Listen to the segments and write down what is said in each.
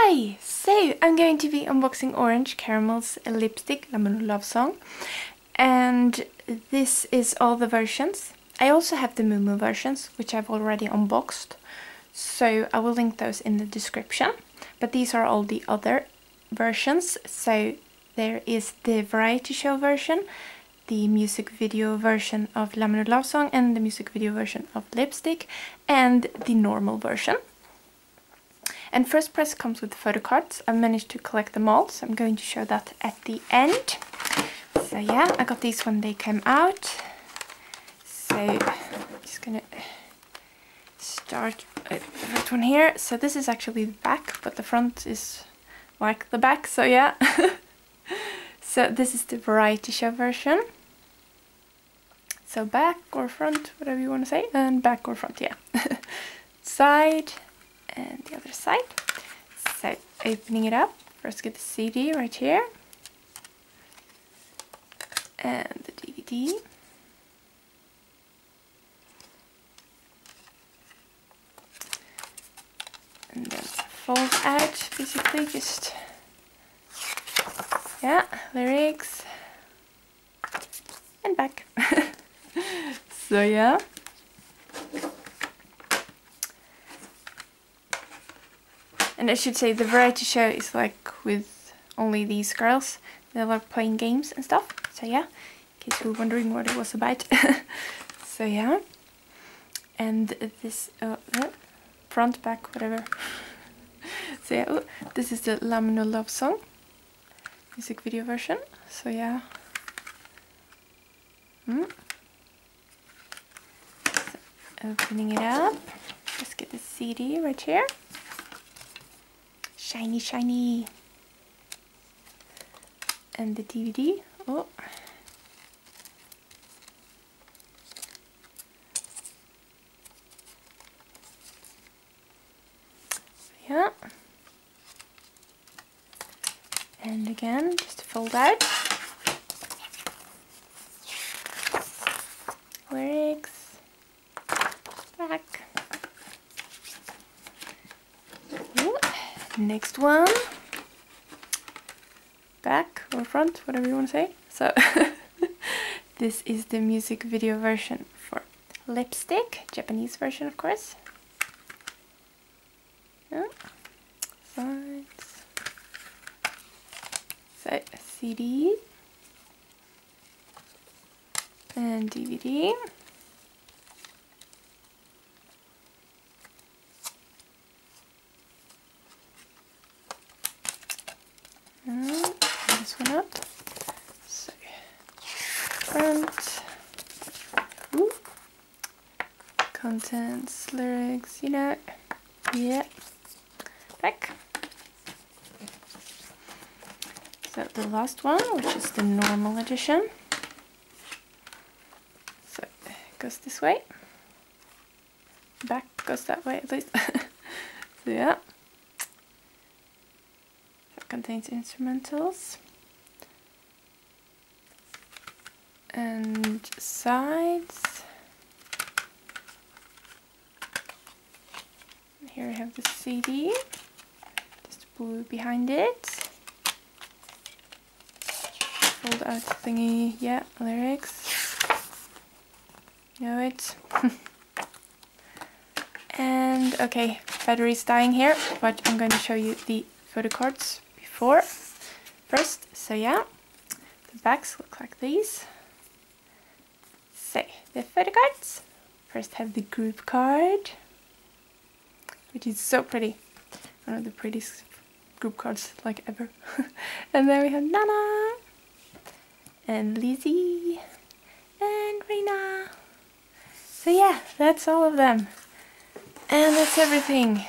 Hi! So, I'm going to be unboxing Orange Caramel's lipstick, Lamu no Love Song. And this is all the versions. I also have the Moo versions, which I've already unboxed. So, I will link those in the description. But these are all the other versions. So, there is the variety show version, the music video version of Lamu no Love Song, and the music video version of Lipstick, and the normal version. And first press comes with Photocards. I've managed to collect them all, so I'm going to show that at the end. So yeah, I got these when they came out. So I'm just gonna start with that one here. So this is actually the back, but the front is like the back, so yeah. So this is the variety show version. So back or front, whatever you want to say, and back or front, yeah. Side. And the other side. So opening it up, first get the CD right here and the DVD, and then fold out basically, just yeah, lyrics and back. So yeah. And I should say the variety show is like with only these girls. They like playing games and stuff. So yeah, in case you were wondering what it was about. So yeah. And this front, back, whatever. So yeah, this is the Lamu no Love Song music video version. So yeah. So, opening it up. Let's get the CD right here. Shiny, shiny. And the DVD. Oh. Yeah. And again, just fold out. Lyrics. Back. Ooh. Next one, back or front, whatever you want to say. So this is the music video version for Lipstick, Japanese version of course. Yeah. Sides. So CD and DVD. This one up. So front. Ooh. Contents, lyrics, you know. Yeah. Back. So the last one, which is the normal edition. So it goes this way. Back goes that way at least. So yeah. Contains instrumentals and sides. And here I have the CD, just blue behind it. Fold out thingy, yeah, lyrics. Know it. And okay, battery's dying here, but I'm going to show you the photo cards first. So yeah, the backs look like these. So the photo cards first have the group card, which is so pretty, one of the prettiest group cards like ever. And then we have Nana and Lizzie and Reina. So yeah, that's all of them, and that's everything.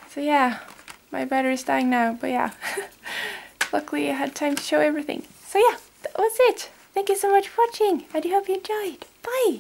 So yeah, my battery's dying now, but yeah. Luckily I had time to show everything. So yeah, that was it. Thank you so much for watching. I do hope you enjoyed. Bye!